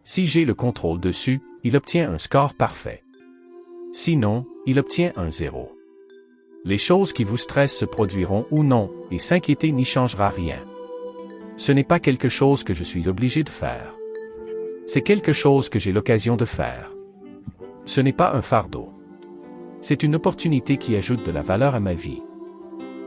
Si j'ai le contrôle dessus, il obtient un score parfait. Sinon, il obtient un 0. Les choses qui vous stressent se produiront ou non, et s'inquiéter n'y changera rien. Ce n'est pas quelque chose que je suis obligé de faire. C'est quelque chose que j'ai l'occasion de faire. Ce n'est pas un fardeau. C'est une opportunité qui ajoute de la valeur à ma vie.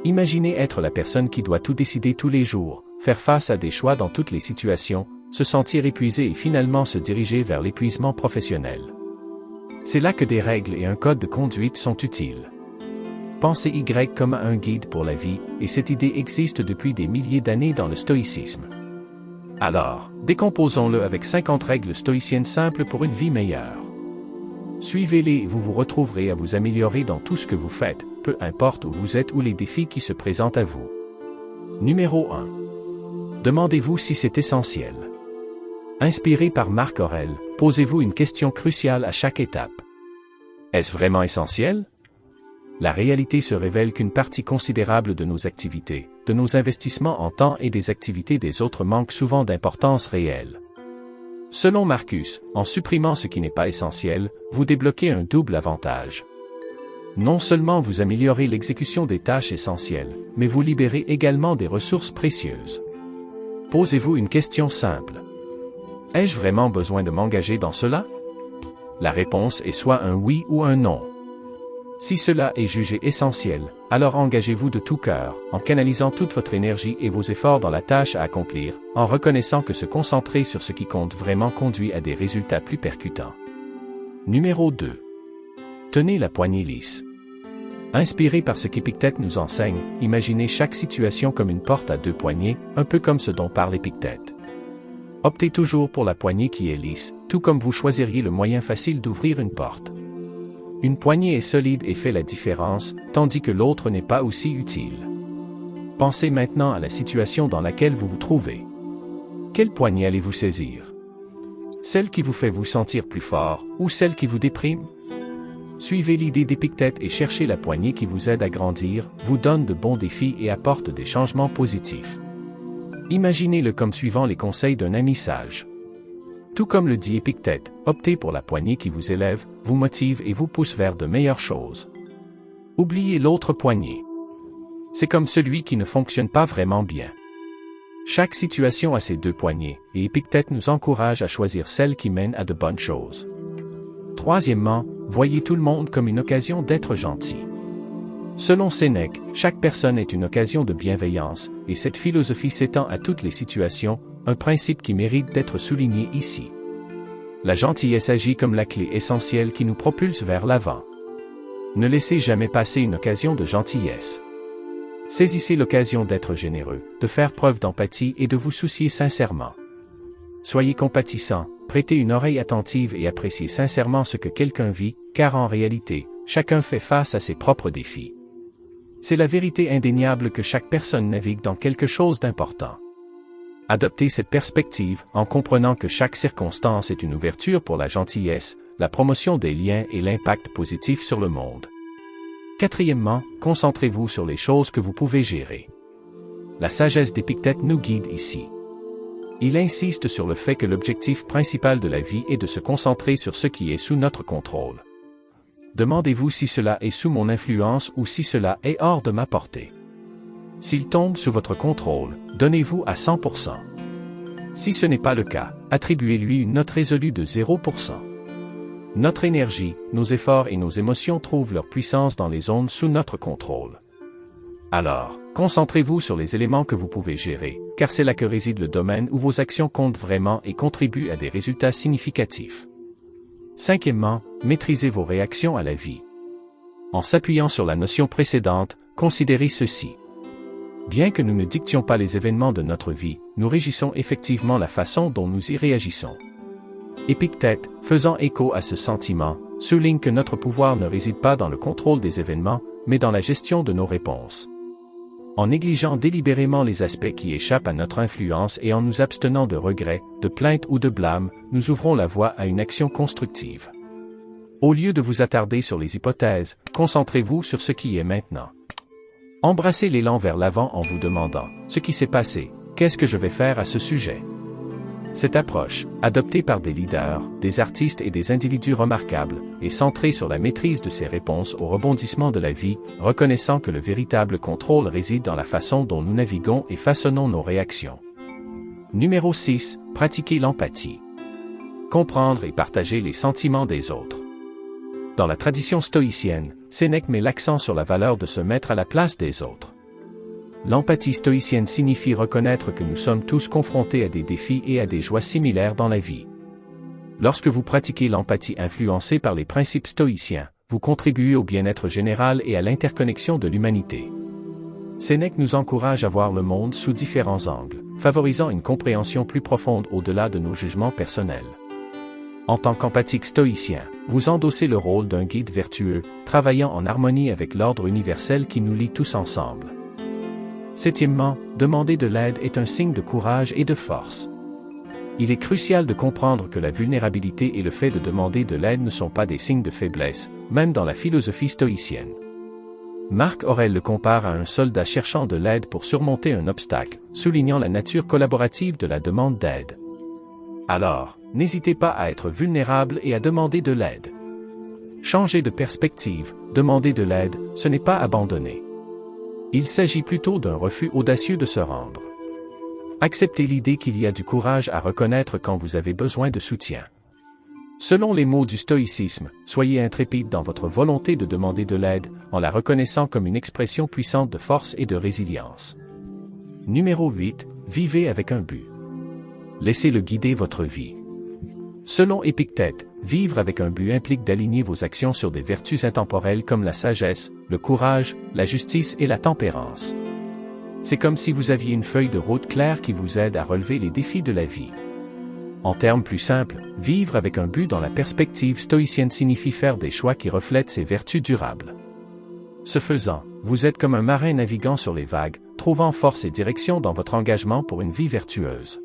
Imaginez être la personne qui doit tout décider tous les jours, faire face à des choix dans toutes les situations, se sentir épuisé et finalement se diriger vers l'épuisement professionnel. C'est là que des règles et un code de conduite sont utiles. Pensez Y comme un guide pour la vie, et cette idée existe depuis des milliers d'années dans le stoïcisme. Alors, décomposons-le avec 50 règles stoïciennes simples pour une vie meilleure. Suivez-les et vous vous retrouverez à vous améliorer dans tout ce que vous faites, peu importe où vous êtes ou les défis qui se présentent à vous. Numéro 1. Demandez-vous si c'est essentiel. Inspiré par Marc Aurèle, posez-vous une question cruciale à chaque étape. Est-ce vraiment essentiel? La réalité se révèle qu'une partie considérable de nos activités, de nos investissements en temps et des activités des autres manque souvent d'importance réelle. Selon Marcus, en supprimant ce qui n'est pas essentiel, vous débloquez un double avantage. Non seulement vous améliorez l'exécution des tâches essentielles, mais vous libérez également des ressources précieuses. Posez-vous une question simple. Ai-je vraiment besoin de m'engager dans cela? La réponse est soit un oui ou un non. Si cela est jugé essentiel, alors engagez-vous de tout cœur, en canalisant toute votre énergie et vos efforts dans la tâche à accomplir, en reconnaissant que se concentrer sur ce qui compte vraiment conduit à des résultats plus percutants. Numéro 2. Tenez la poignée lisse. Inspiré par ce qu'Épictète nous enseigne, imaginez chaque situation comme une porte à deux poignées, un peu comme ce dont parle Épictète. Optez toujours pour la poignée qui est lisse, tout comme vous choisiriez le moyen facile d'ouvrir une porte. Une poignée est solide et fait la différence, tandis que l'autre n'est pas aussi utile. Pensez maintenant à la situation dans laquelle vous vous trouvez. Quelle poignée allez-vous saisir? Celle qui vous fait vous sentir plus fort, ou celle qui vous déprime? Suivez l'idée d'Épictète et cherchez la poignée qui vous aide à grandir, vous donne de bons défis et apporte des changements positifs. Imaginez-le comme suivant les conseils d'un ami sage. Tout comme le dit Épictète, optez pour la poignée qui vous élève, vous motive et vous pousse vers de meilleures choses. Oubliez l'autre poignée. C'est comme celui qui ne fonctionne pas vraiment bien. Chaque situation a ses deux poignées, et Épictète nous encourage à choisir celle qui mène à de bonnes choses. Troisièmement, voyez tout le monde comme une occasion d'être gentil. Selon Sénèque, chaque personne est une occasion de bienveillance, et cette philosophie s'étend à toutes les situations, un principe qui mérite d'être souligné ici. La gentillesse agit comme la clé essentielle qui nous propulse vers l'avant. Ne laissez jamais passer une occasion de gentillesse. Saisissez l'occasion d'être généreux, de faire preuve d'empathie et de vous soucier sincèrement. Soyez compatissant, prêtez une oreille attentive et appréciez sincèrement ce que quelqu'un vit, car en réalité, chacun fait face à ses propres défis. C'est la vérité indéniable que chaque personne navigue dans quelque chose d'important. Adoptez cette perspective en comprenant que chaque circonstance est une ouverture pour la gentillesse, la promotion des liens et l'impact positif sur le monde. Quatrièmement, concentrez-vous sur les choses que vous pouvez gérer. La sagesse d'Épictète nous guide ici. Il insiste sur le fait que l'objectif principal de la vie est de se concentrer sur ce qui est sous notre contrôle. Demandez-vous si cela est sous mon influence ou si cela est hors de ma portée. S'il tombe sous votre contrôle, donnez-vous à 100%. Si ce n'est pas le cas, attribuez-lui une note résolue de 0%. Notre énergie, nos efforts et nos émotions trouvent leur puissance dans les zones sous notre contrôle. Alors, concentrez-vous sur les éléments que vous pouvez gérer, car c'est là que réside le domaine où vos actions comptent vraiment et contribuent à des résultats significatifs. Cinquièmement, maîtrisez vos réactions à la vie. En s'appuyant sur la notion précédente, considérez ceci. Bien que nous ne dictions pas les événements de notre vie, nous régissons effectivement la façon dont nous y réagissons. Épictète, faisant écho à ce sentiment, souligne que notre pouvoir ne réside pas dans le contrôle des événements, mais dans la gestion de nos réponses. En négligeant délibérément les aspects qui échappent à notre influence et en nous abstenant de regrets, de plaintes ou de blâmes, nous ouvrons la voie à une action constructive. Au lieu de vous attarder sur les hypothèses, concentrez-vous sur ce qui est maintenant. Embrassez l'élan vers l'avant en vous demandant « Ce qui s'est passé, qu'est-ce que je vais faire à ce sujet ?» Cette approche, adoptée par des leaders, des artistes et des individus remarquables, est centrée sur la maîtrise de ces réponses aux rebondissements de la vie, reconnaissant que le véritable contrôle réside dans la façon dont nous naviguons et façonnons nos réactions. Numéro 6. Pratiquer l'empathie. Comprendre et partager les sentiments des autres. Dans la tradition stoïcienne, Sénèque met l'accent sur la valeur de se mettre à la place des autres. L'empathie stoïcienne signifie reconnaître que nous sommes tous confrontés à des défis et à des joies similaires dans la vie. Lorsque vous pratiquez l'empathie influencée par les principes stoïciens, vous contribuez au bien-être général et à l'interconnexion de l'humanité. Sénèque nous encourage à voir le monde sous différents angles, favorisant une compréhension plus profonde au-delà de nos jugements personnels. En tant qu'empathique stoïcien, vous endossez le rôle d'un guide vertueux, travaillant en harmonie avec l'ordre universel qui nous lie tous ensemble. Septièmement, demander de l'aide est un signe de courage et de force. Il est crucial de comprendre que la vulnérabilité et le fait de demander de l'aide ne sont pas des signes de faiblesse, même dans la philosophie stoïcienne. Marc Aurèle le compare à un soldat cherchant de l'aide pour surmonter un obstacle, soulignant la nature collaborative de la demande d'aide. Alors, n'hésitez pas à être vulnérable et à demander de l'aide. Changer de perspective, demander de l'aide, ce n'est pas abandonner. Il s'agit plutôt d'un refus audacieux de se rendre. Acceptez l'idée qu'il y a du courage à reconnaître quand vous avez besoin de soutien. Selon les mots du stoïcisme, soyez intrépide dans votre volonté de demander de l'aide, en la reconnaissant comme une expression puissante de force et de résilience. Numéro 8. Vivez avec un but. Laissez-le guider votre vie. Selon Épictète, vivre avec un but implique d'aligner vos actions sur des vertus intemporelles comme la sagesse, le courage, la justice et la tempérance. C'est comme si vous aviez une feuille de route claire qui vous aide à relever les défis de la vie. En termes plus simples, vivre avec un but dans la perspective stoïcienne signifie faire des choix qui reflètent ces vertus durables. Ce faisant, vous êtes comme un marin naviguant sur les vagues, trouvant force et direction dans votre engagement pour une vie vertueuse.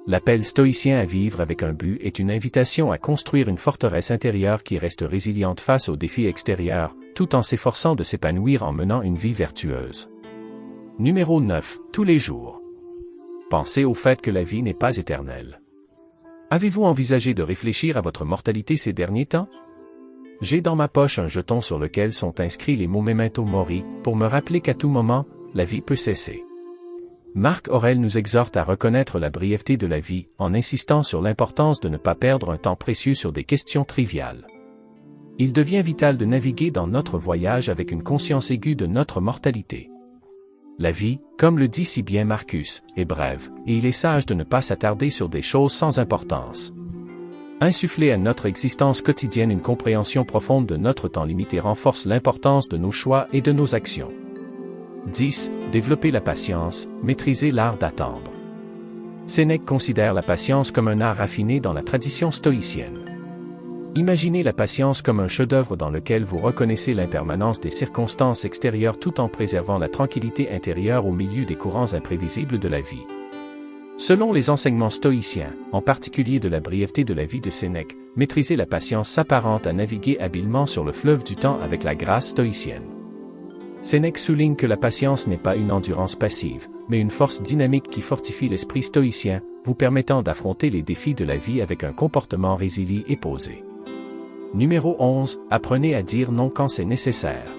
L'appel stoïcien à vivre avec un but est une invitation à construire une forteresse intérieure qui reste résiliente face aux défis extérieurs, tout en s'efforçant de s'épanouir en menant une vie vertueuse. Numéro 9. Tous les jours. Pensez au fait que la vie n'est pas éternelle. Avez-vous envisagé de réfléchir à votre mortalité ces derniers temps? J'ai dans ma poche un jeton sur lequel sont inscrits les mots Memento Mori, pour me rappeler qu'à tout moment, la vie peut cesser. Marc Aurèle nous exhorte à reconnaître la brièveté de la vie, en insistant sur l'importance de ne pas perdre un temps précieux sur des questions triviales. Il devient vital de naviguer dans notre voyage avec une conscience aiguë de notre mortalité. La vie, comme le dit si bien Marcus, est brève, et il est sage de ne pas s'attarder sur des choses sans importance. Insuffler à notre existence quotidienne une compréhension profonde de notre temps limité renforce l'importance de nos choix et de nos actions. 10. Développer la patience, maîtriser l'art d'attendre. Sénèque considère la patience comme un art raffiné dans la tradition stoïcienne. Imaginez la patience comme un chef-d'œuvre dans lequel vous reconnaissez l'impermanence des circonstances extérieures tout en préservant la tranquillité intérieure au milieu des courants imprévisibles de la vie. Selon les enseignements stoïciens, en particulier de la brièveté de la vie de Sénèque, maîtriser la patience s'apparente à naviguer habilement sur le fleuve du temps avec la grâce stoïcienne. Sénèque souligne que la patience n'est pas une endurance passive, mais une force dynamique qui fortifie l'esprit stoïcien, vous permettant d'affronter les défis de la vie avec un comportement résilient et posé. Numéro 11. Apprenez à dire non quand c'est nécessaire.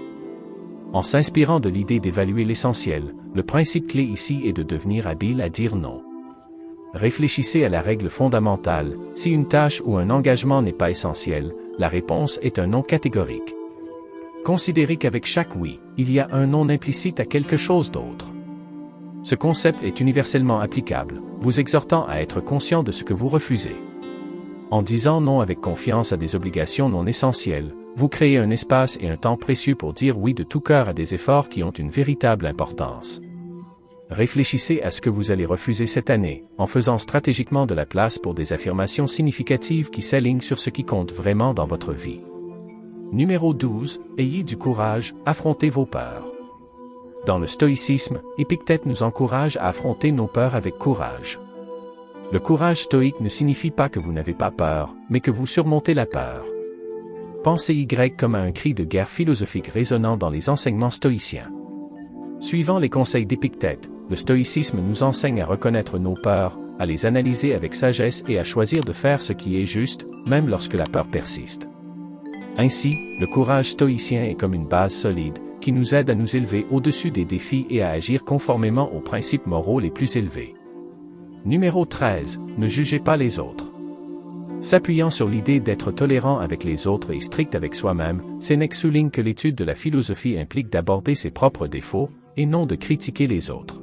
En s'inspirant de l'idée d'évaluer l'essentiel, le principe clé ici est de devenir habile à dire non. Réfléchissez à la règle fondamentale, si une tâche ou un engagement n'est pas essentiel, la réponse est un non catégorique. Considérez qu'avec chaque oui, il y a un non implicite à quelque chose d'autre. Ce concept est universellement applicable, vous exhortant à être conscient de ce que vous refusez. En disant non avec confiance à des obligations non essentielles, vous créez un espace et un temps précieux pour dire oui de tout cœur à des efforts qui ont une véritable importance. Réfléchissez à ce que vous allez refuser cette année, en faisant stratégiquement de la place pour des affirmations significatives qui s'alignent sur ce qui compte vraiment dans votre vie. Numéro 12. Ayez du courage, affrontez vos peurs. Dans le stoïcisme, Épictète nous encourage à affronter nos peurs avec courage. Le courage stoïque ne signifie pas que vous n'avez pas peur, mais que vous surmontez la peur. Pensez Y comme à un cri de guerre philosophique résonnant dans les enseignements stoïciens. Suivant les conseils d'Épictète, le stoïcisme nous enseigne à reconnaître nos peurs, à les analyser avec sagesse et à choisir de faire ce qui est juste, même lorsque la peur persiste. Ainsi, le courage stoïcien est comme une base solide, qui nous aide à nous élever au-dessus des défis et à agir conformément aux principes moraux les plus élevés. Numéro 13. Ne jugez pas les autres. S'appuyant sur l'idée d'être tolérant avec les autres et strict avec soi-même, Sénèque souligne que l'étude de la philosophie implique d'aborder ses propres défauts, et non de critiquer les autres.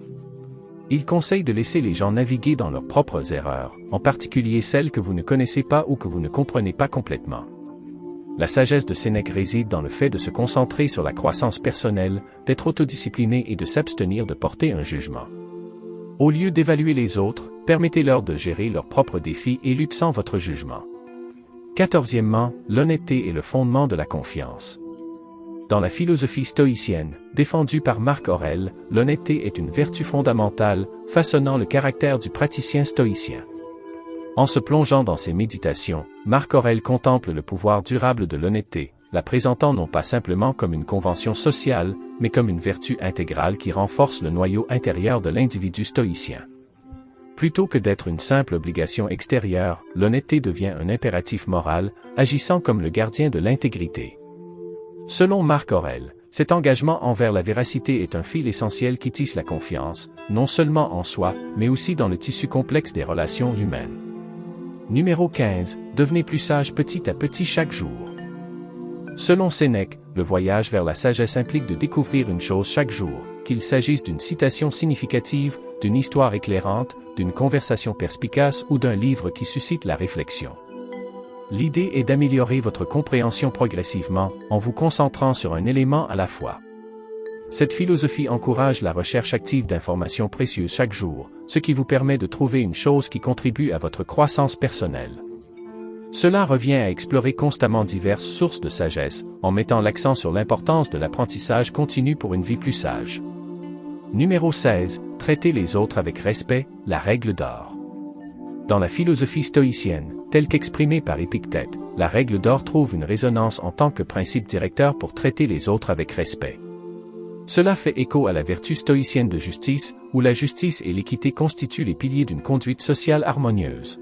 Il conseille de laisser les gens naviguer dans leurs propres erreurs, en particulier celles que vous ne connaissez pas ou que vous ne comprenez pas complètement. La sagesse de Sénèque réside dans le fait de se concentrer sur la croissance personnelle, d'être autodiscipliné et de s'abstenir de porter un jugement. Au lieu d'évaluer les autres, permettez-leur de gérer leurs propres défis et luttent sans votre jugement. 14e, l'honnêteté est le fondement de la confiance. Dans la philosophie stoïcienne, défendue par Marc Aurèle, l'honnêteté est une vertu fondamentale, façonnant le caractère du praticien stoïcien. En se plongeant dans ses méditations, Marc Aurèle contemple le pouvoir durable de l'honnêteté, la présentant non pas simplement comme une convention sociale, mais comme une vertu intégrale qui renforce le noyau intérieur de l'individu stoïcien. Plutôt que d'être une simple obligation extérieure, l'honnêteté devient un impératif moral, agissant comme le gardien de l'intégrité. Selon Marc Aurèle, cet engagement envers la véracité est un fil essentiel qui tisse la confiance, non seulement en soi, mais aussi dans le tissu complexe des relations humaines. Numéro 15. Devenez plus sage petit à petit chaque jour. Selon Sénèque, le voyage vers la sagesse implique de découvrir une chose chaque jour, qu'il s'agisse d'une citation significative, d'une histoire éclairante, d'une conversation perspicace ou d'un livre qui suscite la réflexion. L'idée est d'améliorer votre compréhension progressivement, en vous concentrant sur un élément à la fois. Cette philosophie encourage la recherche active d'informations précieuses chaque jour, ce qui vous permet de trouver une chose qui contribue à votre croissance personnelle. Cela revient à explorer constamment diverses sources de sagesse, en mettant l'accent sur l'importance de l'apprentissage continu pour une vie plus sage. Numéro 16. Traitez les autres avec respect, la règle d'or. Dans la philosophie stoïcienne, telle qu'exprimée par Épictète, la règle d'or trouve une résonance en tant que principe directeur pour traiter les autres avec respect. Cela fait écho à la vertu stoïcienne de justice, où la justice et l'équité constituent les piliers d'une conduite sociale harmonieuse.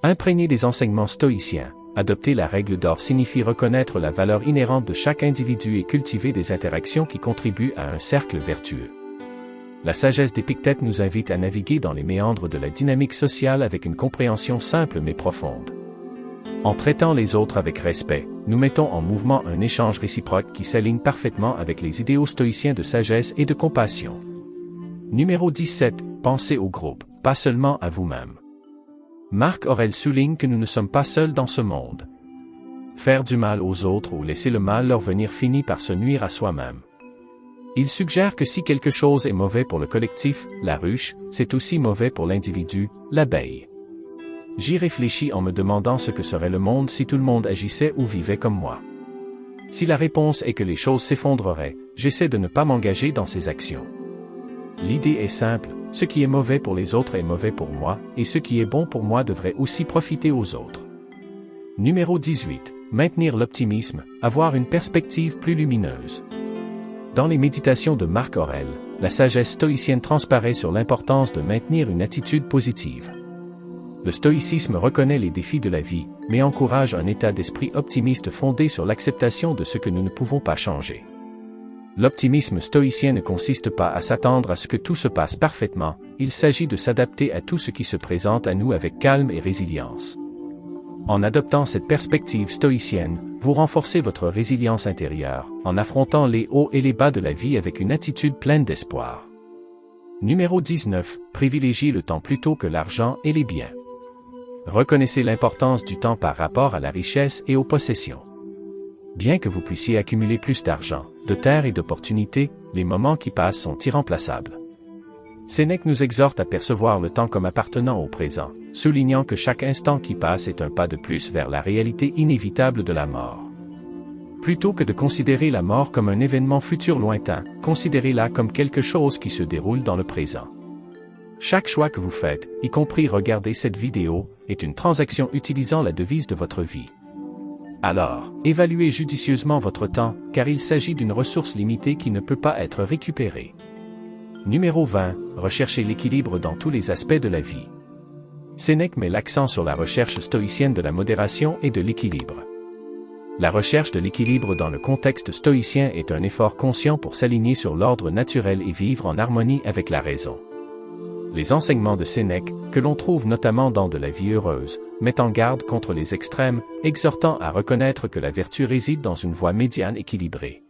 Imprégné des enseignements stoïciens, adopter la règle d'or signifie reconnaître la valeur inhérente de chaque individu et cultiver des interactions qui contribuent à un cercle vertueux. La sagesse d'Épictète nous invite à naviguer dans les méandres de la dynamique sociale avec une compréhension simple mais profonde. En traitant les autres avec respect, nous mettons en mouvement un échange réciproque qui s'aligne parfaitement avec les idéaux stoïciens de sagesse et de compassion. Numéro 17. Pensez au groupe, pas seulement à vous-même. Marc Aurèle souligne que nous ne sommes pas seuls dans ce monde. Faire du mal aux autres ou laisser le mal leur venir finit par se nuire à soi-même. Il suggère que si quelque chose est mauvais pour le collectif, la ruche, c'est aussi mauvais pour l'individu, l'abeille. J'y réfléchis en me demandant ce que serait le monde si tout le monde agissait ou vivait comme moi. Si la réponse est que les choses s'effondreraient, j'essaie de ne pas m'engager dans ces actions. L'idée est simple, ce qui est mauvais pour les autres est mauvais pour moi, et ce qui est bon pour moi devrait aussi profiter aux autres. Numéro 18. Maintenir l'optimisme, avoir une perspective plus lumineuse. Dans les méditations de Marc Aurèle, la sagesse stoïcienne transparaît sur l'importance de maintenir une attitude positive. Le stoïcisme reconnaît les défis de la vie, mais encourage un état d'esprit optimiste fondé sur l'acceptation de ce que nous ne pouvons pas changer. L'optimisme stoïcien ne consiste pas à s'attendre à ce que tout se passe parfaitement, il s'agit de s'adapter à tout ce qui se présente à nous avec calme et résilience. En adoptant cette perspective stoïcienne, vous renforcez votre résilience intérieure, en affrontant les hauts et les bas de la vie avec une attitude pleine d'espoir. Numéro 19. Privilégiez le temps plutôt que l'argent et les biens. Reconnaissez l'importance du temps par rapport à la richesse et aux possessions. Bien que vous puissiez accumuler plus d'argent, de terres et d'opportunités, les moments qui passent sont irremplaçables. Sénèque nous exhorte à percevoir le temps comme appartenant au présent, soulignant que chaque instant qui passe est un pas de plus vers la réalité inévitable de la mort. Plutôt que de considérer la mort comme un événement futur lointain, considérez-la comme quelque chose qui se déroule dans le présent. Chaque choix que vous faites, y compris regarder cette vidéo, est une transaction utilisant la devise de votre vie. Alors, évaluez judicieusement votre temps, car il s'agit d'une ressource limitée qui ne peut pas être récupérée. Numéro 20. Recherchez l'équilibre dans tous les aspects de la vie. Sénèque met l'accent sur la recherche stoïcienne de la modération et de l'équilibre. La recherche de l'équilibre dans le contexte stoïcien est un effort conscient pour s'aligner sur l'ordre naturel et vivre en harmonie avec la raison. Les enseignements de Sénèque, que l'on trouve notamment dans De la vie heureuse, mettent en garde contre les extrêmes, exhortant à reconnaître que la vertu réside dans une voie médiane équilibrée.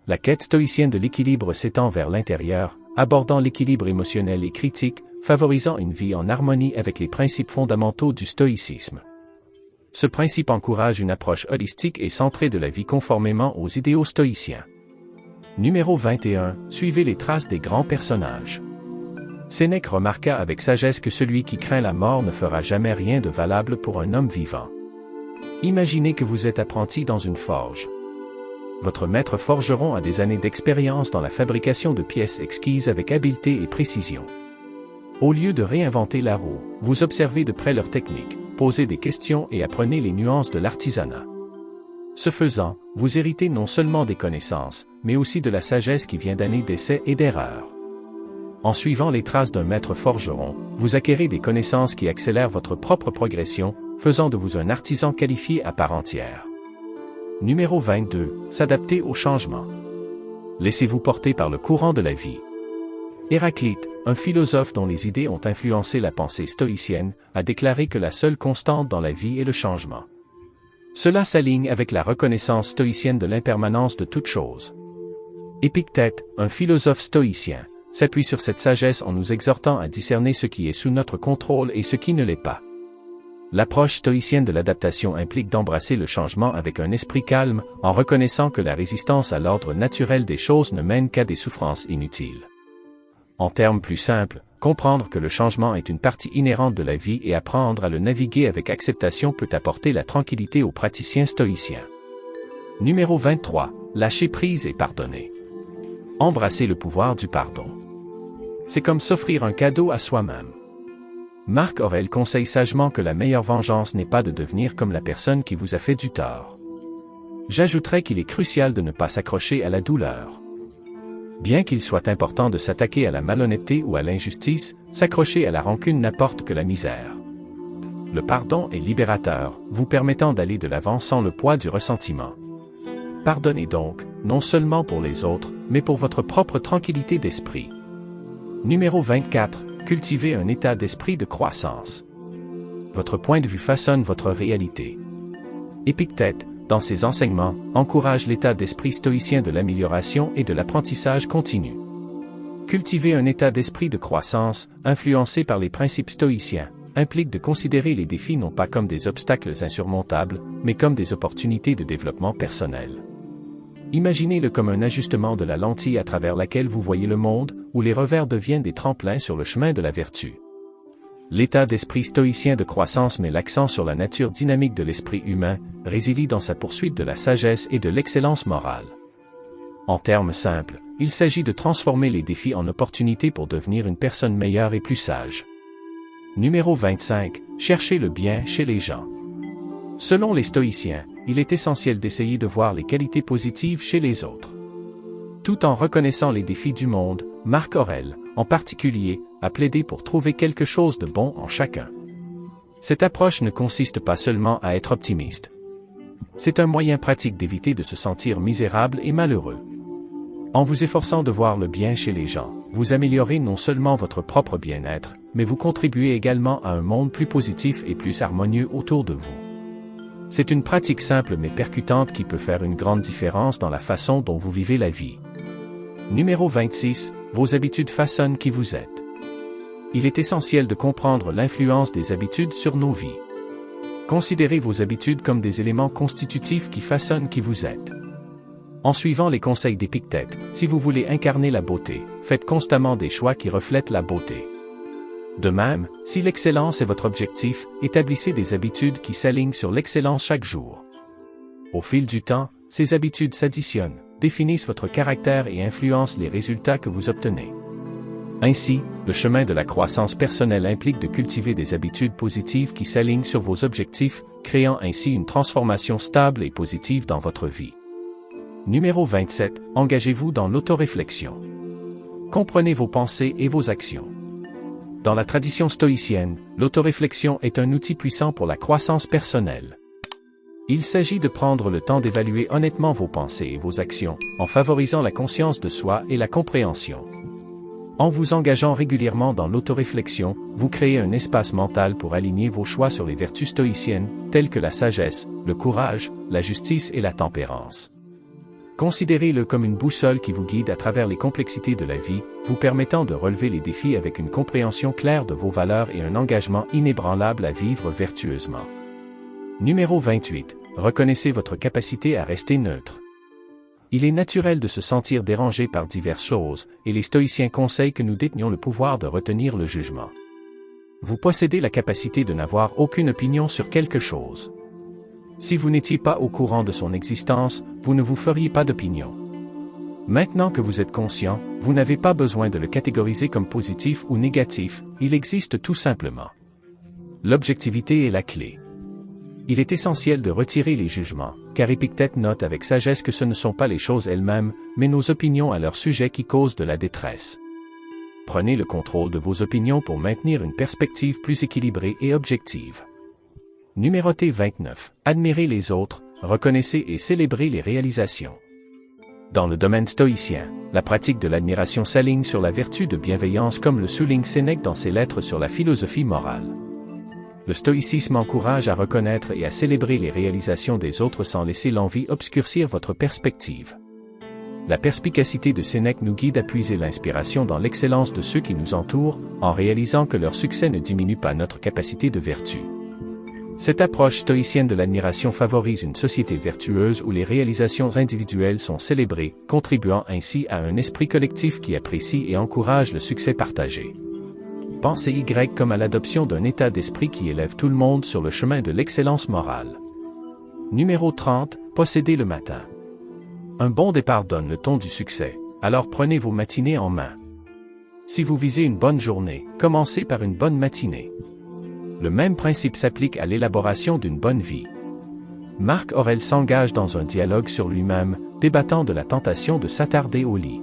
La quête stoïcienne de l'équilibre s'étend vers l'intérieur, abordant l'équilibre émotionnel et critique, favorisant une vie en harmonie avec les principes fondamentaux du stoïcisme. Ce principe encourage une approche holistique et centrée de la vie conformément aux idéaux stoïciens. Numéro 21. Suivez les traces des grands personnages. Sénèque remarqua avec sagesse que celui qui craint la mort ne fera jamais rien de valable pour un homme vivant. Imaginez que vous êtes apprenti dans une forge. Votre maître forgeron a des années d'expérience dans la fabrication de pièces exquises avec habileté et précision. Au lieu de réinventer la roue, vous observez de près leur technique, posez des questions et apprenez les nuances de l'artisanat. Ce faisant, vous héritez non seulement des connaissances, mais aussi de la sagesse qui vient d'années d'essais et d'erreurs. En suivant les traces d'un maître forgeron, vous acquérez des connaissances qui accélèrent votre propre progression, faisant de vous un artisan qualifié à part entière. Numéro 22. S'adapter au changement. Laissez-vous porter par le courant de la vie. Héraclite, un philosophe dont les idées ont influencé la pensée stoïcienne, a déclaré que la seule constante dans la vie est le changement. Cela s'aligne avec la reconnaissance stoïcienne de l'impermanence de toute chose. Épictète, un philosophe stoïcien, s'appuie sur cette sagesse en nous exhortant à discerner ce qui est sous notre contrôle et ce qui ne l'est pas. L'approche stoïcienne de l'adaptation implique d'embrasser le changement avec un esprit calme, en reconnaissant que la résistance à l'ordre naturel des choses ne mène qu'à des souffrances inutiles. En termes plus simples, comprendre que le changement est une partie inhérente de la vie et apprendre à le naviguer avec acceptation peut apporter la tranquillité aux praticiens stoïciens. Numéro 23. Lâcher prise et pardonner. Embrasser le pouvoir du pardon. C'est comme s'offrir un cadeau à soi-même. Marc Aurèle conseille sagement que la meilleure vengeance n'est pas de devenir comme la personne qui vous a fait du tort. J'ajouterais qu'il est crucial de ne pas s'accrocher à la douleur. Bien qu'il soit important de s'attaquer à la malhonnêteté ou à l'injustice, s'accrocher à la rancune n'apporte que la misère. Le pardon est libérateur, vous permettant d'aller de l'avant sans le poids du ressentiment. Pardonnez donc, non seulement pour les autres, mais pour votre propre tranquillité d'esprit. Numéro 24. Cultivez un état d'esprit de croissance. Votre point de vue façonne votre réalité. Épictète, dans ses enseignements, encourage l'état d'esprit stoïcien de l'amélioration et de l'apprentissage continu. Cultiver un état d'esprit de croissance, influencé par les principes stoïciens, implique de considérer les défis non pas comme des obstacles insurmontables, mais comme des opportunités de développement personnel. Imaginez-le comme un ajustement de la lentille à travers laquelle vous voyez le monde, où les revers deviennent des tremplins sur le chemin de la vertu. L'état d'esprit stoïcien de croissance met l'accent sur la nature dynamique de l'esprit humain, résilie dans sa poursuite de la sagesse et de l'excellence morale. En termes simples, il s'agit de transformer les défis en opportunités pour devenir une personne meilleure et plus sage. Numéro 25. Cherchez le bien chez les gens. Selon les stoïciens, il est essentiel d'essayer de voir les qualités positives chez les autres. Tout en reconnaissant les défis du monde, Marc Aurèle, en particulier, a plaidé pour trouver quelque chose de bon en chacun. Cette approche ne consiste pas seulement à être optimiste. C'est un moyen pratique d'éviter de se sentir misérable et malheureux. En vous efforçant de voir le bien chez les gens, vous améliorez non seulement votre propre bien-être, mais vous contribuez également à un monde plus positif et plus harmonieux autour de vous. C'est une pratique simple mais percutante qui peut faire une grande différence dans la façon dont vous vivez la vie. Numéro 26. Vos habitudes façonnent qui vous êtes. Il est essentiel de comprendre l'influence des habitudes sur nos vies. Considérez vos habitudes comme des éléments constitutifs qui façonnent qui vous êtes. En suivant les conseils d'Épictète, si vous voulez incarner la beauté, faites constamment des choix qui reflètent la beauté. De même, si l'excellence est votre objectif, établissez des habitudes qui s'alignent sur l'excellence chaque jour. Au fil du temps, ces habitudes s'additionnent, définissent votre caractère et influencent les résultats que vous obtenez. Ainsi, le chemin de la croissance personnelle implique de cultiver des habitudes positives qui s'alignent sur vos objectifs, créant ainsi une transformation stable et positive dans votre vie. Numéro 27. Engagez-vous dans l'autoréflexion. Comprenez vos pensées et vos actions. Dans la tradition stoïcienne, l'autoréflexion est un outil puissant pour la croissance personnelle. Il s'agit de prendre le temps d'évaluer honnêtement vos pensées et vos actions, en favorisant la conscience de soi et la compréhension. En vous engageant régulièrement dans l'autoréflexion, vous créez un espace mental pour aligner vos choix sur les vertus stoïciennes, telles que la sagesse, le courage, la justice et la tempérance. Considérez-le comme une boussole qui vous guide à travers les complexités de la vie, vous permettant de relever les défis avec une compréhension claire de vos valeurs et un engagement inébranlable à vivre vertueusement. Numéro 28. Reconnaissez votre capacité à rester neutre. Il est naturel de se sentir dérangé par diverses choses, et les stoïciens conseillent que nous détenions le pouvoir de retenir le jugement. Vous possédez la capacité de n'avoir aucune opinion sur quelque chose. Si vous n'étiez pas au courant de son existence, vous ne vous feriez pas d'opinion. Maintenant que vous êtes conscient, vous n'avez pas besoin de le catégoriser comme positif ou négatif, il existe tout simplement. L'objectivité est la clé. Il est essentiel de retirer les jugements, car Épictète note avec sagesse que ce ne sont pas les choses elles-mêmes, mais nos opinions à leur sujet qui causent de la détresse. Prenez le contrôle de vos opinions pour maintenir une perspective plus équilibrée et objective. Numéroté 29. Admirez les autres, reconnaissez et célébrez les réalisations. Dans le domaine stoïcien, la pratique de l'admiration s'aligne sur la vertu de bienveillance comme le souligne Sénèque dans ses lettres sur la philosophie morale. Le stoïcisme encourage à reconnaître et à célébrer les réalisations des autres sans laisser l'envie obscurcir votre perspective. La perspicacité de Sénèque nous guide à puiser l'inspiration dans l'excellence de ceux qui nous entourent, en réalisant que leur succès ne diminue pas notre capacité de vertu. Cette approche stoïcienne de l'admiration favorise une société vertueuse où les réalisations individuelles sont célébrées, contribuant ainsi à un esprit collectif qui apprécie et encourage le succès partagé. Pensez Y comme à l'adoption d'un état d'esprit qui élève tout le monde sur le chemin de l'excellence morale. Numéro 30. Possédez le matin. Un bon départ donne le ton du succès, alors prenez vos matinées en main. Si vous visez une bonne journée, commencez par une bonne matinée. Le même principe s'applique à l'élaboration d'une bonne vie. Marc Aurèle s'engage dans un dialogue sur lui-même, débattant de la tentation de s'attarder au lit.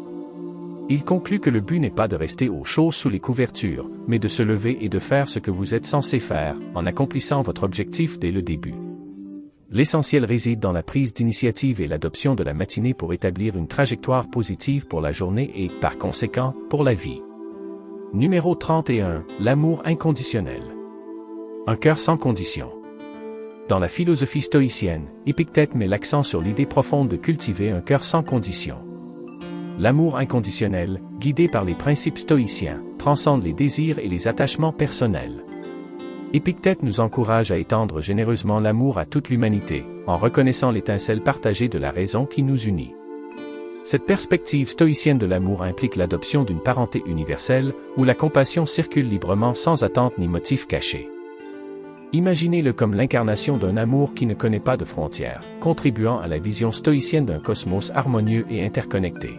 Il conclut que le but n'est pas de rester au chaud sous les couvertures, mais de se lever et de faire ce que vous êtes censé faire, en accomplissant votre objectif dès le début. L'essentiel réside dans la prise d'initiative et l'adoption de la matinée pour établir une trajectoire positive pour la journée et, par conséquent, pour la vie. Numéro 31. L'amour inconditionnel. Un cœur sans condition. Dans la philosophie stoïcienne, Épictète met l'accent sur l'idée profonde de cultiver un cœur sans condition. L'amour inconditionnel, guidé par les principes stoïciens, transcende les désirs et les attachements personnels. Épictète nous encourage à étendre généreusement l'amour à toute l'humanité, en reconnaissant l'étincelle partagée de la raison qui nous unit. Cette perspective stoïcienne de l'amour implique l'adoption d'une parenté universelle, où la compassion circule librement sans attente ni motif caché. Imaginez-le comme l'incarnation d'un amour qui ne connaît pas de frontières, contribuant à la vision stoïcienne d'un cosmos harmonieux et interconnecté.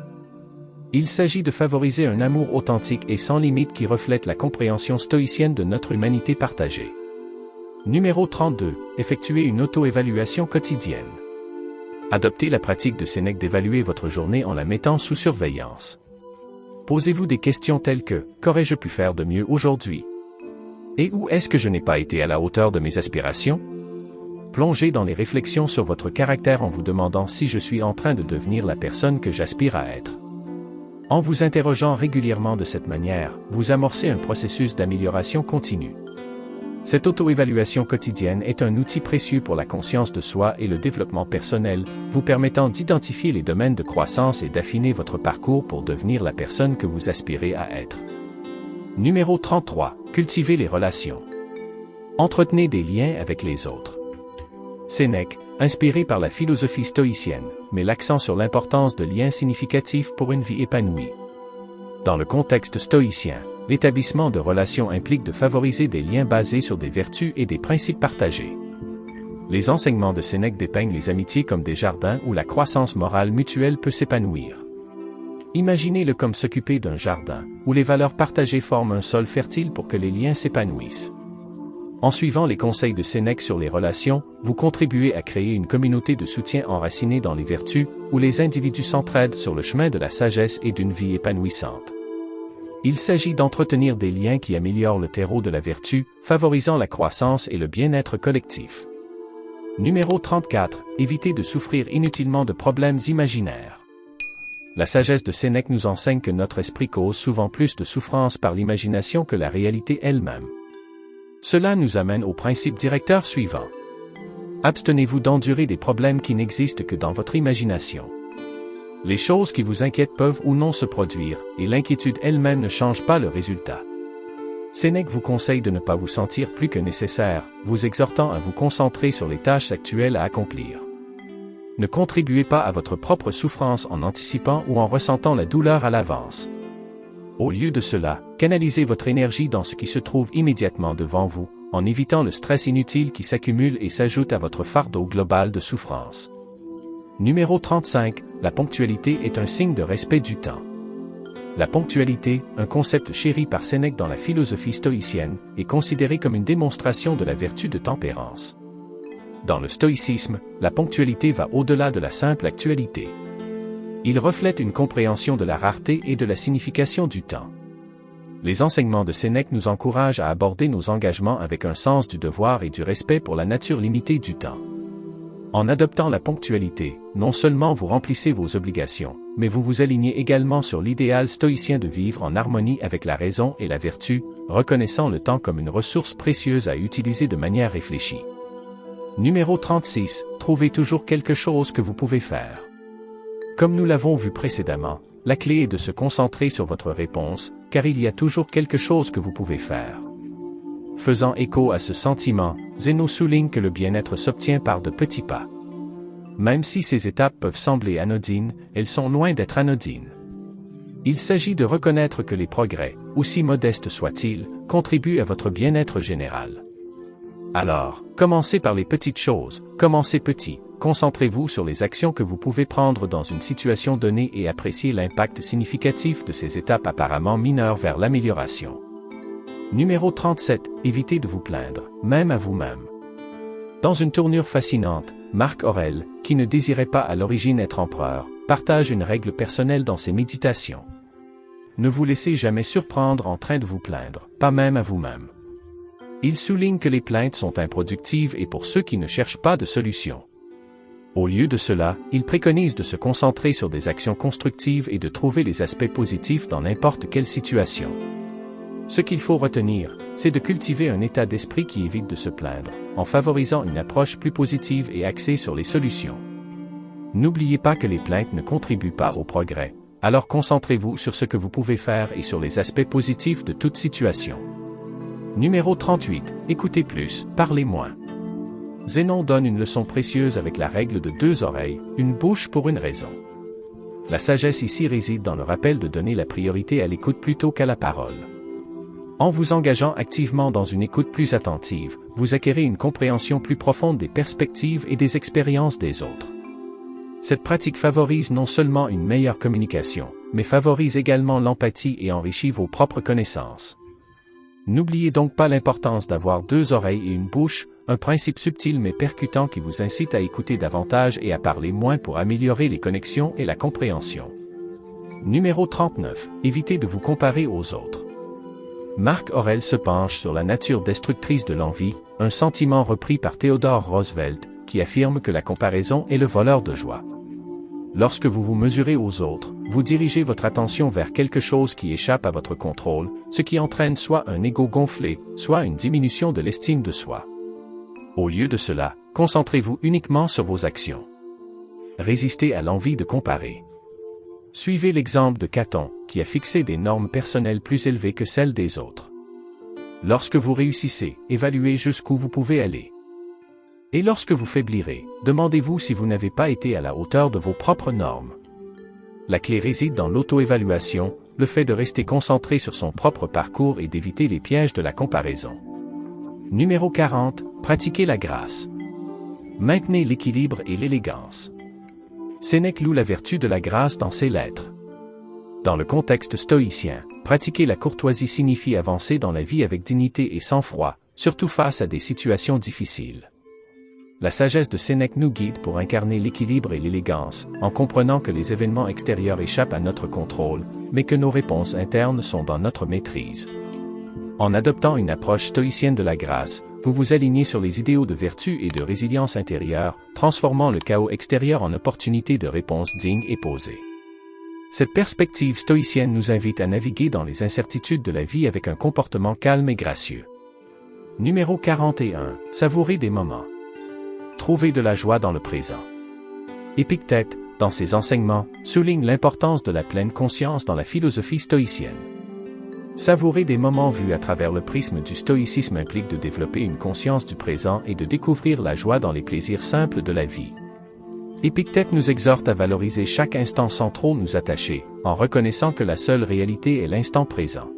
Il s'agit de favoriser un amour authentique et sans limite qui reflète la compréhension stoïcienne de notre humanité partagée. Numéro 32. Effectuez une auto-évaluation quotidienne. Adoptez la pratique de Sénèque d'évaluer votre journée en la mettant sous surveillance. Posez-vous des questions telles que « Qu'aurais-je pu faire de mieux aujourd'hui ?» Et où est-ce que je n'ai pas été à la hauteur de mes aspirations? Plongez dans les réflexions sur votre caractère en vous demandant si je suis en train de devenir la personne que j'aspire à être. En vous interrogeant régulièrement de cette manière, vous amorcez un processus d'amélioration continue. Cette auto-évaluation quotidienne est un outil précieux pour la conscience de soi et le développement personnel, vous permettant d'identifier les domaines de croissance et d'affiner votre parcours pour devenir la personne que vous aspirez à être. Numéro 33. Cultivez les relations. Entretenez des liens avec les autres. Sénèque, inspiré par la philosophie stoïcienne, met l'accent sur l'importance de liens significatifs pour une vie épanouie. Dans le contexte stoïcien, l'établissement de relations implique de favoriser des liens basés sur des vertus et des principes partagés. Les enseignements de Sénèque dépeignent les amitiés comme des jardins où la croissance morale mutuelle peut s'épanouir. Imaginez-le comme s'occuper d'un jardin, où les valeurs partagées forment un sol fertile pour que les liens s'épanouissent. En suivant les conseils de Sénèque sur les relations, vous contribuez à créer une communauté de soutien enracinée dans les vertus, où les individus s'entraident sur le chemin de la sagesse et d'une vie épanouissante. Il s'agit d'entretenir des liens qui améliorent le terreau de la vertu, favorisant la croissance et le bien-être collectif. Numéro 34. Évitez de souffrir inutilement de problèmes imaginaires. La sagesse de Sénèque nous enseigne que notre esprit cause souvent plus de souffrance par l'imagination que la réalité elle-même. Cela nous amène au principe directeur suivant. Abstenez-vous d'endurer des problèmes qui n'existent que dans votre imagination. Les choses qui vous inquiètent peuvent ou non se produire, et l'inquiétude elle-même ne change pas le résultat. Sénèque vous conseille de ne pas vous sentir plus que nécessaire, vous exhortant à vous concentrer sur les tâches actuelles à accomplir. Ne contribuez pas à votre propre souffrance en anticipant ou en ressentant la douleur à l'avance. Au lieu de cela, canalisez votre énergie dans ce qui se trouve immédiatement devant vous, en évitant le stress inutile qui s'accumule et s'ajoute à votre fardeau global de souffrance. Numéro 35. La ponctualité est un signe de respect du temps. La ponctualité, un concept chéri par Sénèque dans la philosophie stoïcienne, est considéré comme une démonstration de la vertu de tempérance. Dans le stoïcisme, la ponctualité va au-delà de la simple actualité. Il reflète une compréhension de la rareté et de la signification du temps. Les enseignements de Sénèque nous encouragent à aborder nos engagements avec un sens du devoir et du respect pour la nature limitée du temps. En adoptant la ponctualité, non seulement vous remplissez vos obligations, mais vous vous alignez également sur l'idéal stoïcien de vivre en harmonie avec la raison et la vertu, reconnaissant le temps comme une ressource précieuse à utiliser de manière réfléchie. Numéro 36. Trouvez toujours quelque chose que vous pouvez faire. Comme nous l'avons vu précédemment, la clé est de se concentrer sur votre réponse, car il y a toujours quelque chose que vous pouvez faire. Faisant écho à ce sentiment, Zénon souligne que le bien-être s'obtient par de petits pas. Même si ces étapes peuvent sembler anodines, elles sont loin d'être anodines. Il s'agit de reconnaître que les progrès, aussi modestes soient-ils, contribuent à votre bien-être général. Alors, commencez par les petites choses, commencez petit, concentrez-vous sur les actions que vous pouvez prendre dans une situation donnée et appréciez l'impact significatif de ces étapes apparemment mineures vers l'amélioration. Numéro 37. Évitez de vous plaindre, même à vous-même. Dans une tournure fascinante, Marc Aurèle, qui ne désirait pas à l'origine être empereur, partage une règle personnelle dans ses méditations. Ne vous laissez jamais surprendre en train de vous plaindre, pas même à vous-même. Il souligne que les plaintes sont improductives et pour ceux qui ne cherchent pas de solution. Au lieu de cela, il préconise de se concentrer sur des actions constructives et de trouver les aspects positifs dans n'importe quelle situation. Ce qu'il faut retenir, c'est de cultiver un état d'esprit qui évite de se plaindre, en favorisant une approche plus positive et axée sur les solutions. N'oubliez pas que les plaintes ne contribuent pas au progrès, alors concentrez-vous sur ce que vous pouvez faire et sur les aspects positifs de toute situation. Numéro 38. Écoutez plus, parlez moins. Zénon donne une leçon précieuse avec la règle de 2 oreilles, une bouche pour une raison. La sagesse ici réside dans le rappel de donner la priorité à l'écoute plutôt qu'à la parole. En vous engageant activement dans une écoute plus attentive, vous acquérez une compréhension plus profonde des perspectives et des expériences des autres. Cette pratique favorise non seulement une meilleure communication, mais favorise également l'empathie et enrichit vos propres connaissances. N'oubliez donc pas l'importance d'avoir 2 oreilles et une bouche, un principe subtil mais percutant qui vous incite à écouter davantage et à parler moins pour améliorer les connexions et la compréhension. Numéro 39. Évitez de vous comparer aux autres. Marc Aurèle se penche sur la nature destructrice de l'envie, un sentiment repris par Theodore Roosevelt, qui affirme que la comparaison est le voleur de joie. Lorsque vous vous mesurez aux autres, vous dirigez votre attention vers quelque chose qui échappe à votre contrôle, ce qui entraîne soit un ego gonflé, soit une diminution de l'estime de soi. Au lieu de cela, concentrez-vous uniquement sur vos actions. Résistez à l'envie de comparer. Suivez l'exemple de Caton, qui a fixé des normes personnelles plus élevées que celles des autres. Lorsque vous réussissez, évaluez jusqu'où vous pouvez aller. Et lorsque vous faiblirez, demandez-vous si vous n'avez pas été à la hauteur de vos propres normes. La clé réside dans l'auto-évaluation, le fait de rester concentré sur son propre parcours et d'éviter les pièges de la comparaison. Numéro 40. Pratiquez la grâce. Maintenez l'équilibre et l'élégance. Sénèque loue la vertu de la grâce dans ses lettres. Dans le contexte stoïcien, pratiquer la courtoisie signifie avancer dans la vie avec dignité et sang-froid, surtout face à des situations difficiles. La sagesse de Sénèque nous guide pour incarner l'équilibre et l'élégance, en comprenant que les événements extérieurs échappent à notre contrôle, mais que nos réponses internes sont dans notre maîtrise. En adoptant une approche stoïcienne de la grâce, vous vous alignez sur les idéaux de vertu et de résilience intérieure, transformant le chaos extérieur en opportunité de réponses dignes et posées. Cette perspective stoïcienne nous invite à naviguer dans les incertitudes de la vie avec un comportement calme et gracieux. Numéro 41. Savourer des moments. Trouver de la joie dans le présent. Épictète, dans ses enseignements, souligne l'importance de la pleine conscience dans la philosophie stoïcienne. Savourer des moments vus à travers le prisme du stoïcisme implique de développer une conscience du présent et de découvrir la joie dans les plaisirs simples de la vie. Épictète nous exhorte à valoriser chaque instant sans trop nous attacher, en reconnaissant que la seule réalité est l'instant présent.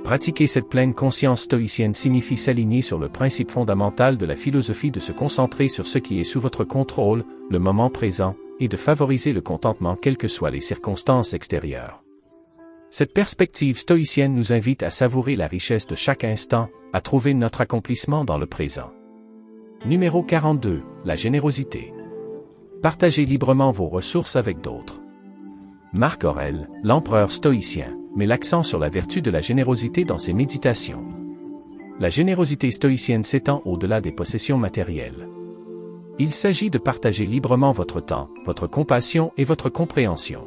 Pratiquer cette pleine conscience stoïcienne signifie s'aligner sur le principe fondamental de la philosophie de se concentrer sur ce qui est sous votre contrôle, le moment présent, et de favoriser le contentement quelles que soient les circonstances extérieures. Cette perspective stoïcienne nous invite à savourer la richesse de chaque instant, à trouver notre accomplissement dans le présent. Numéro 42. La générosité. Partagez librement vos ressources avec d'autres. Marc Aurèle, l'empereur stoïcien, met l'accent sur la vertu de la générosité dans ses méditations. La générosité stoïcienne s'étend au-delà des possessions matérielles. Il s'agit de partager librement votre temps, votre compassion et votre compréhension.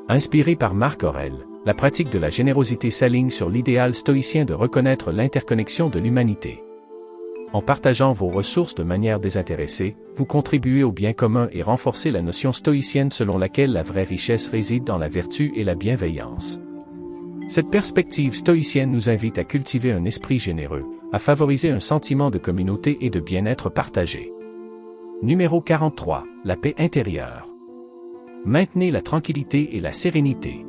Inspiré par Marc Aurèle, la pratique de la générosité s'aligne sur l'idéal stoïcien de reconnaître l'interconnexion de l'humanité. En partageant vos ressources de manière désintéressée, vous contribuez au bien commun et renforcez la notion stoïcienne selon laquelle la vraie richesse réside dans la vertu et la bienveillance. Cette perspective stoïcienne nous invite à cultiver un esprit généreux, à favoriser un sentiment de communauté et de bien-être partagé. Numéro 43. La paix intérieure. Maintenez la tranquillité et la sérénité.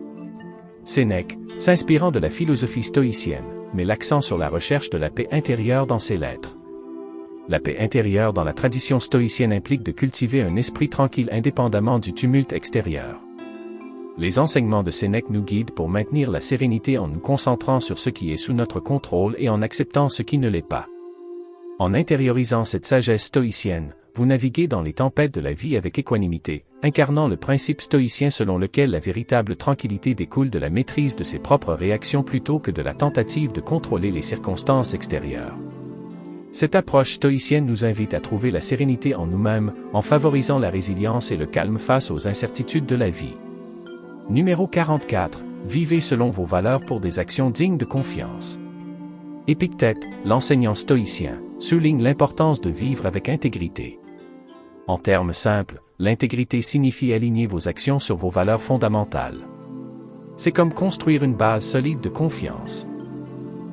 Sénèque, s'inspirant de la philosophie stoïcienne, met l'accent sur la recherche de la paix intérieure dans ses lettres. La paix intérieure dans la tradition stoïcienne implique de cultiver un esprit tranquille indépendamment du tumulte extérieur. Les enseignements de Sénèque nous guident pour maintenir la sérénité en nous concentrant sur ce qui est sous notre contrôle et en acceptant ce qui ne l'est pas. En intériorisant cette sagesse stoïcienne, vous naviguez dans les tempêtes de la vie avec équanimité, incarnant le principe stoïcien selon lequel la véritable tranquillité découle de la maîtrise de ses propres réactions plutôt que de la tentative de contrôler les circonstances extérieures. Cette approche stoïcienne nous invite à trouver la sérénité en nous-mêmes, en favorisant la résilience et le calme face aux incertitudes de la vie. Numéro 44. Vivez selon vos valeurs pour des actions dignes de confiance. Épictète, l'enseignant stoïcien, souligne l'importance de vivre avec intégrité. En termes simples, l'intégrité signifie aligner vos actions sur vos valeurs fondamentales. C'est comme construire une base solide de confiance.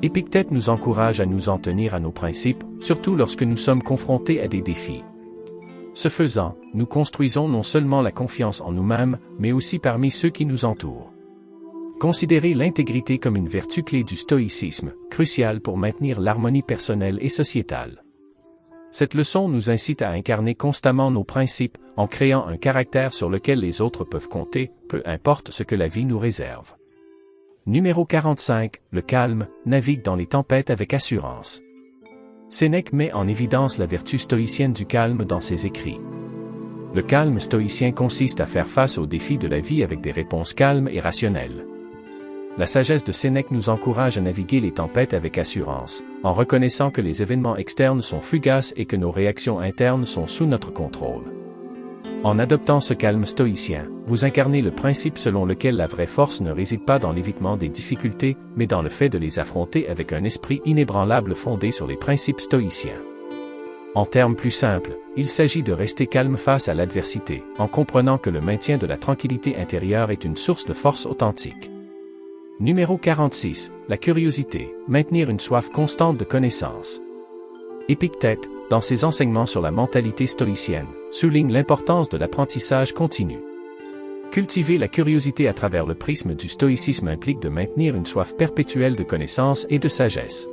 Épictète nous encourage à nous en tenir à nos principes, surtout lorsque nous sommes confrontés à des défis. Ce faisant, nous construisons non seulement la confiance en nous-mêmes, mais aussi parmi ceux qui nous entourent. Considérez l'intégrité comme une vertu clé du stoïcisme, cruciale pour maintenir l'harmonie personnelle et sociétale. Cette leçon nous incite à incarner constamment nos principes, en créant un caractère sur lequel les autres peuvent compter, peu importe ce que la vie nous réserve. Numéro 45. Le calme, navigue dans les tempêtes avec assurance. Sénèque met en évidence la vertu stoïcienne du calme dans ses écrits. Le calme stoïcien consiste à faire face aux défis de la vie avec des réponses calmes et rationnelles. La sagesse de Sénèque nous encourage à naviguer les tempêtes avec assurance, en reconnaissant que les événements externes sont fugaces et que nos réactions internes sont sous notre contrôle. En adoptant ce calme stoïcien, vous incarnez le principe selon lequel la vraie force ne réside pas dans l'évitement des difficultés, mais dans le fait de les affronter avec un esprit inébranlable fondé sur les principes stoïciens. En termes plus simples, il s'agit de rester calme face à l'adversité, en comprenant que le maintien de la tranquillité intérieure est une source de force authentique. Numéro 46. La curiosité, maintenir une soif constante de connaissance. Épictète, dans ses enseignements sur la mentalité stoïcienne, souligne l'importance de l'apprentissage continu. Cultiver la curiosité à travers le prisme du stoïcisme implique de maintenir une soif perpétuelle de connaissance et de sagesse.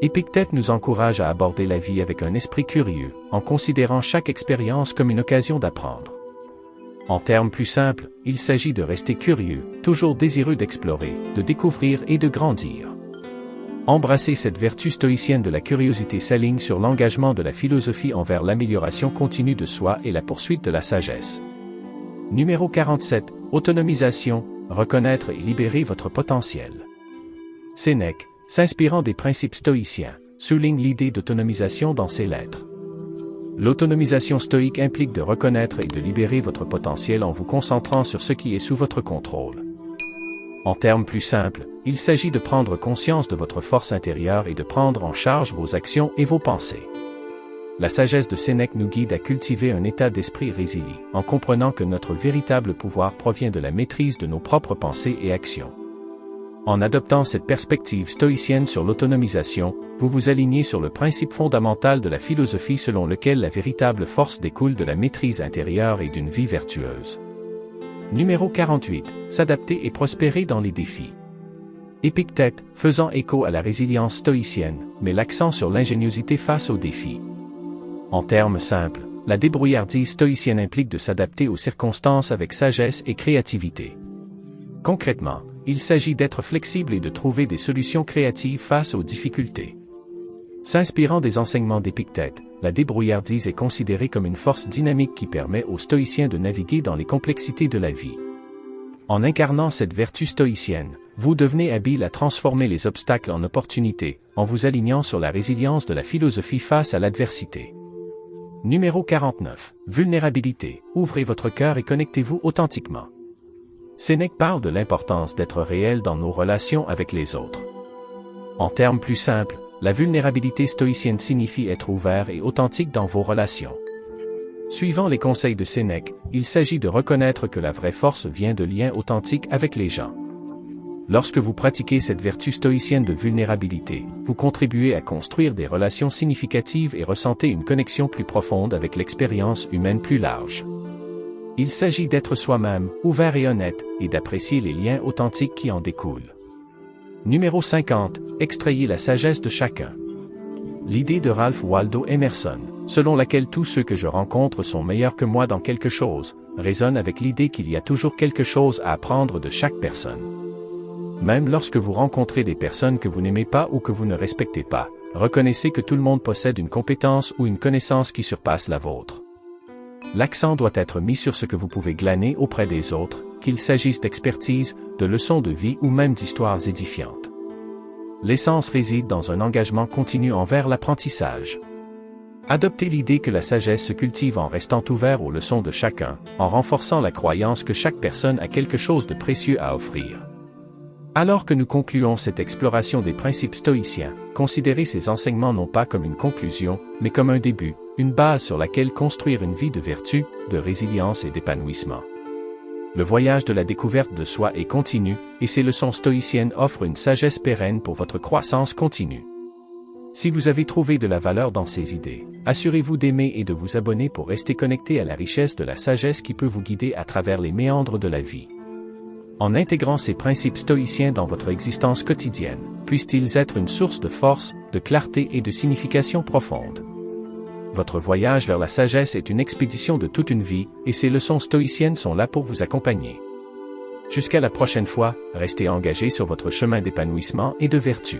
Épictète nous encourage à aborder la vie avec un esprit curieux, en considérant chaque expérience comme une occasion d'apprendre. En termes plus simples, il s'agit de rester curieux, toujours désireux d'explorer, de découvrir et de grandir. Embrasser cette vertu stoïcienne de la curiosité s'aligne sur l'engagement de la philosophie envers l'amélioration continue de soi et la poursuite de la sagesse. Numéro 47. Autonomisation, reconnaître et libérer votre potentiel. Sénèque, s'inspirant des principes stoïciens, souligne l'idée d'autonomisation dans ses lettres. L'autonomisation stoïque implique de reconnaître et de libérer votre potentiel en vous concentrant sur ce qui est sous votre contrôle. En termes plus simples, il s'agit de prendre conscience de votre force intérieure et de prendre en charge vos actions et vos pensées. La sagesse de Sénèque nous guide à cultiver un état d'esprit résilient, en comprenant que notre véritable pouvoir provient de la maîtrise de nos propres pensées et actions. En adoptant cette perspective stoïcienne sur l'autonomisation, vous vous alignez sur le principe fondamental de la philosophie selon lequel la véritable force découle de la maîtrise intérieure et d'une vie vertueuse. Numéro 48. S'adapter et prospérer dans les défis. Épictète, faisant écho à la résilience stoïcienne, met l'accent sur l'ingéniosité face aux défis. En termes simples, la débrouillardise stoïcienne implique de s'adapter aux circonstances avec sagesse et créativité. Concrètement, il s'agit d'être flexible et de trouver des solutions créatives face aux difficultés. S'inspirant des enseignements d'Épictète, la débrouillardise est considérée comme une force dynamique qui permet aux stoïciens de naviguer dans les complexités de la vie. En incarnant cette vertu stoïcienne, vous devenez habile à transformer les obstacles en opportunités, en vous alignant sur la résilience de la philosophie face à l'adversité. Numéro 49. Vulnérabilité. Ouvrez votre cœur et connectez-vous authentiquement. Sénèque parle de l'importance d'être réel dans nos relations avec les autres. En termes plus simples, la vulnérabilité stoïcienne signifie être ouvert et authentique dans vos relations. Suivant les conseils de Sénèque, il s'agit de reconnaître que la vraie force vient de liens authentiques avec les gens. Lorsque vous pratiquez cette vertu stoïcienne de vulnérabilité, vous contribuez à construire des relations significatives et ressentez une connexion plus profonde avec l'expérience humaine plus large. Il s'agit d'être soi-même, ouvert et honnête, et d'apprécier les liens authentiques qui en découlent. Numéro 50. Extrayez la sagesse de chacun. L'idée de Ralph Waldo Emerson, selon laquelle tous ceux que je rencontre sont meilleurs que moi dans quelque chose, résonne avec l'idée qu'il y a toujours quelque chose à apprendre de chaque personne. Même lorsque vous rencontrez des personnes que vous n'aimez pas ou que vous ne respectez pas, reconnaissez que tout le monde possède une compétence ou une connaissance qui surpasse la vôtre. L'accent doit être mis sur ce que vous pouvez glaner auprès des autres, qu'il s'agisse d'expertise, de leçons de vie ou même d'histoires édifiantes. L'essence réside dans un engagement continu envers l'apprentissage. Adoptez l'idée que la sagesse se cultive en restant ouvert aux leçons de chacun, en renforçant la croyance que chaque personne a quelque chose de précieux à offrir. Alors que nous concluons cette exploration des principes stoïciens, considérez ces enseignements non pas comme une conclusion, mais comme un début, une base sur laquelle construire une vie de vertu, de résilience et d'épanouissement. Le voyage de la découverte de soi est continu, et ces leçons stoïciennes offrent une sagesse pérenne pour votre croissance continue. Si vous avez trouvé de la valeur dans ces idées, assurez-vous d'aimer et de vous abonner pour rester connecté à la richesse de la sagesse qui peut vous guider à travers les méandres de la vie. En intégrant ces principes stoïciens dans votre existence quotidienne, puissent-ils être une source de force, de clarté et de signification profonde. Votre voyage vers la sagesse est une expédition de toute une vie, et ces leçons stoïciennes sont là pour vous accompagner. Jusqu'à la prochaine fois, restez engagés sur votre chemin d'épanouissement et de vertu.